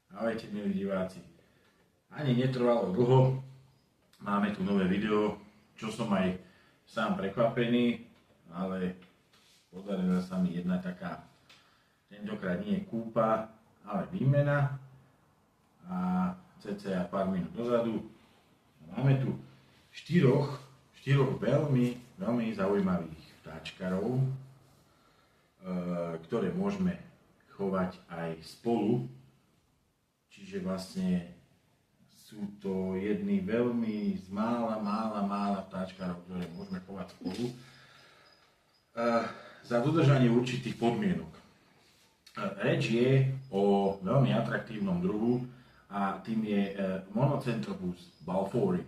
Ahojte milí diváci. Ani netrvalo dlho, máme tu nové video, čo som aj sám prekvapený, ale podarila sa mi jedna taká, tentokrát nie kúpa, ale výmena a cca pár minút dozadu máme tu štyroch veľmi zaujímavých vtáčkarov, ktoré môžeme chovať aj spolu. Čiže vlastne sú to jedny veľmi z mála vtáčkarov, ktoré môžeme chovať spolu za dodržanie určitých podmienok. Reč je o veľmi atraktívnom druhu a tým je Monocentropus balfouri.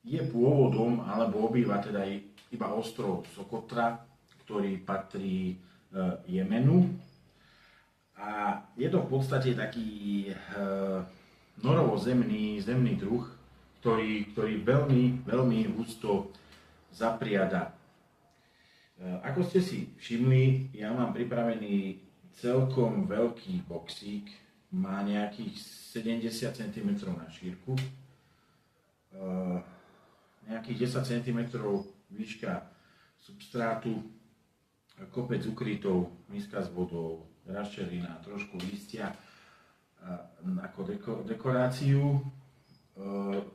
Je pôvodom alebo obýva teda iba ostrov Sokotra, ktorý patrí Jemenu. A je to v podstate taký norovozemný druh, ktorý veľmi husto zapriada. Ako ste si všimli, ja mám pripravený celkom veľký boxík, má nejakých 70 cm na šírku, nejakých 10 cm výška substrátu, kopec ukrytov, miska s vodou, raščelina, trošku listia ako dekoráciu.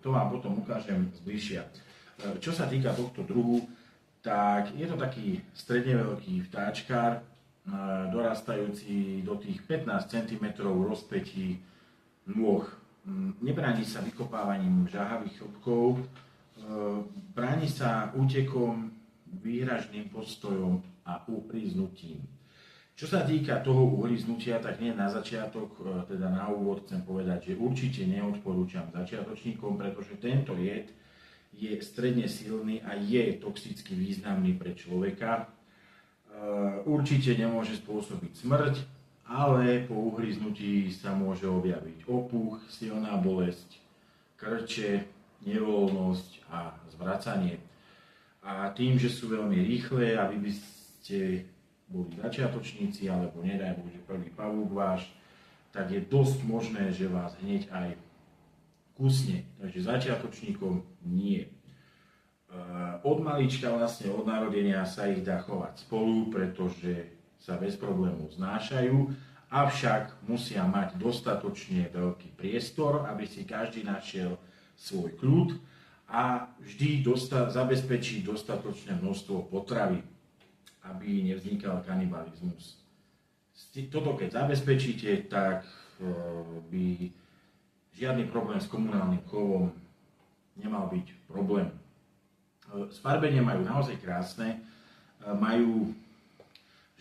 To vám potom ukážem zbližšia. Čo sa týka tohto druhu, tak je to taký stredne veľký vtáčkár, dorastajúci do tých 15 cm rozpätí nôh. Nebráni sa vykopávaním žahavých chrbkov, bráni sa útekom, výhražným postojom a uhryznutím. Čo sa týka toho uhryznutia, tak nie na začiatok, teda na úvod chcem povedať, že určite neodporúčam začiatočníkom, pretože tento jed je stredne silný a je toxicky významný pre človeka. Určite nemôže spôsobiť smrť, ale po uhryznutí sa môže objaviť opuch, silná bolesť, krče, nevoľnosť a zvracanie. A tým, že sú veľmi rýchle a vy by ste boli začiatočníci, alebo nedaj Bože prvý pavúk váš, tak je dosť možné, že vás hneď aj kusne. Takže začiatočníkom nie. Od malička, vlastne od narodenia sa ich dá chovať spolu, pretože sa bez problémov znášajú, avšak musia mať dostatočne veľký priestor, aby si každý našiel svoj kľud a vždy zabezpečí dostatočné množstvo potravy, aby nevznikal kanibalizmus. Toto keď zabezpečíte, tak by žiadny problém s komunálnym chovom nemal byť problém. Sfarbenie majú naozaj krásne, majú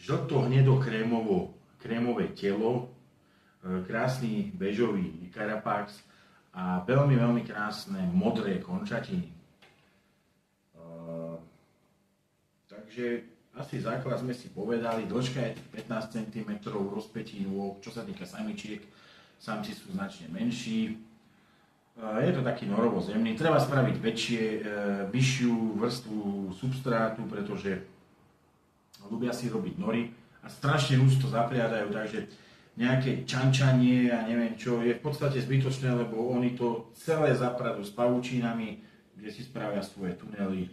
žlto-hnedo-krémové telo, krásny bežový karapax a veľmi krásne modré končatiny. Takže asi základ sme si povedali, dĺžka je 15 cm, rozpätí nôh, čo sa týka samičiek, samci sú značne menší. Je to taký norovozemný, treba spraviť vyššiu vrstvu substrátu, pretože ľubia si robiť nory a strašne husto zapriadajú, takže nejaké čančanie a neviem čo je v podstate zbytočné, lebo oni to celé zapradú s pavučinami, kde si spravia svoje tunely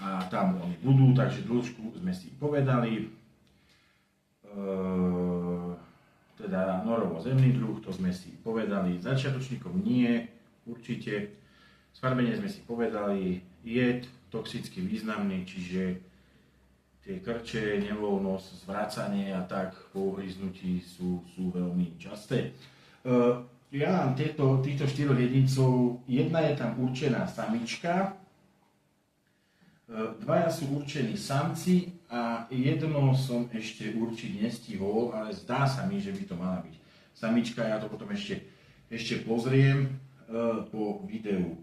a tam oni budú, takže dĺžku sme si povedali. Teda norovozemný druh, to sme si povedali, začiatočníkom nie, určite. Sfarbenie sme si povedali, jed toxicky významný, čiže tie krče, nevoľnosť, zvracanie a tak po uhryznutí sú veľmi časté. Ja mám týchto štyroch jedincov, jedna je tam určená samička, dvaja sú určení samci a jedno som ešte určiť nestihol, ale zdá sa mi, že by to mala byť samička, ja to potom ešte pozriem po videu.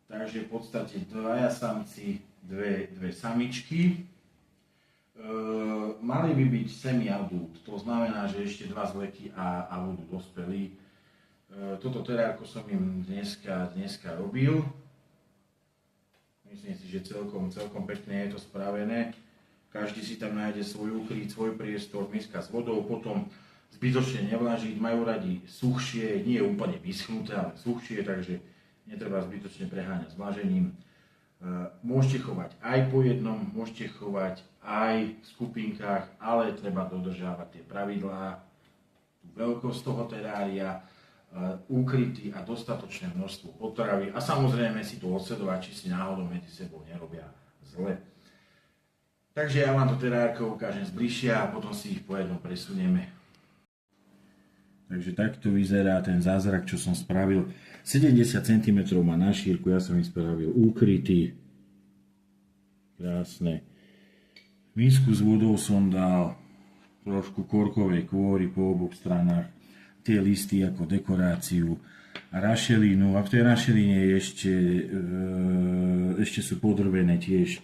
Takže v podstate dvaja samci, dve samičky. Mali by byť semi-adult, to znamená, že ešte dva zleky a budú dospelí. Toto terárko som im dneska robil. Myslím si, že celkom pekne je to spravené. Každý si tam nájde svoj ukryt, svoj priestor, miska s vodou, potom zbytočne nevlažiť, majú radi suchšie, nie úplne vyschnuté, ale suchšie, takže netreba zbytočne preháňať s vlažením. Môžete chovať aj po jednom, môžete chovať aj v skupinkách, ale treba dodržiavať tie pravidlá, veľkosť toho terária, ukrytý a dostatočné množstvo potravy a samozrejme si to odsledovať, či si náhodou medzi sebou nerobia zle. Takže ja vám to terárko ukážem zbližšia a potom si ich po jednom presunieme. Takže takto vyzerá ten zázrak, čo som spravil. 70 cm má na šírku, ja som ich spravil ukrytý. Krásne. Misku s vodou som dal trošku korkovej kôry po oboch stranách. Tie listy ako dekoráciu a rašelínu. A v tej rašelíne ešte sú podrvené tiež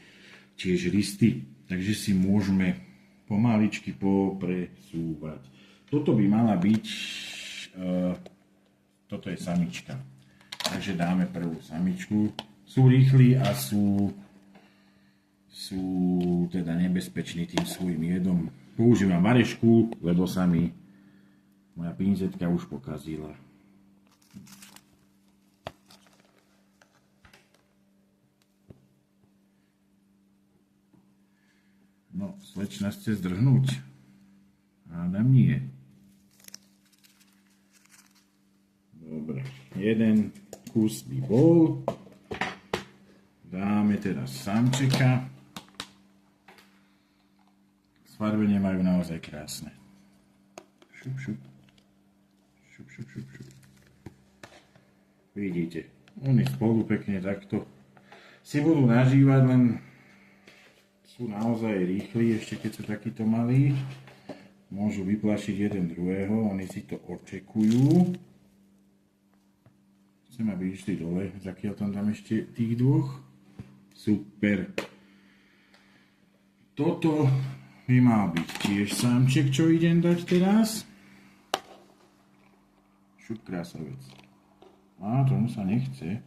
listy. Takže si môžeme pomaličky popresúvať. Toto by mala byť, toto je samička. Takže dáme prvú samičku. Sú rýchli a sú teda nebezpeční tým svojím jedom. Používam varešku, lebo sa mi moja pinzetka už pokazila. No, slečna chce zdrhnúť. Hádam nie. Dobre, jeden kus by bol. Dáme teraz samčeka. Sfarbenie majú naozaj krásne. Šup, šup. Šup, šup, šup, šup. Vidíte, oni spolu pekne takto si budú nažívať, len sú naozaj rýchli, ešte keď sú takíto malí. Môžu vyplašiť jeden druhého, oni si to očekujú. Chcem, aby išli dole, zakiaľ tam dám ešte tých dvoch. Super. Toto by mal byť tiež samček, čo idem dať teraz. Šup, krásavec. Á, tomu sa nechce.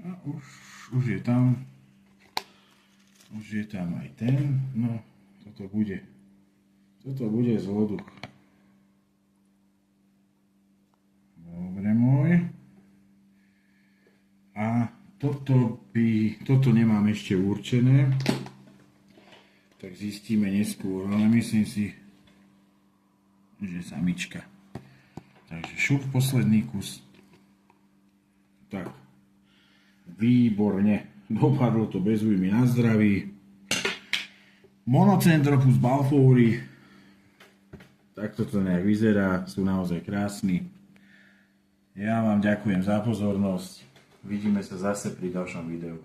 A už je tam. Už je tam aj ten. No, toto bude zloduch. Dobre môj. A toto nemám ešte určené. Tak zistíme neskôr, ale myslím si, že samička. Takže šup, posledný kus. Tak. Výborne. Dopadlo to bez újmy na zdraví. Monocentropus balfouri. Takto to nejak vyzerá. Sú naozaj krásni. Ja vám ďakujem za pozornosť. Vidíme sa zase pri ďalšom videu.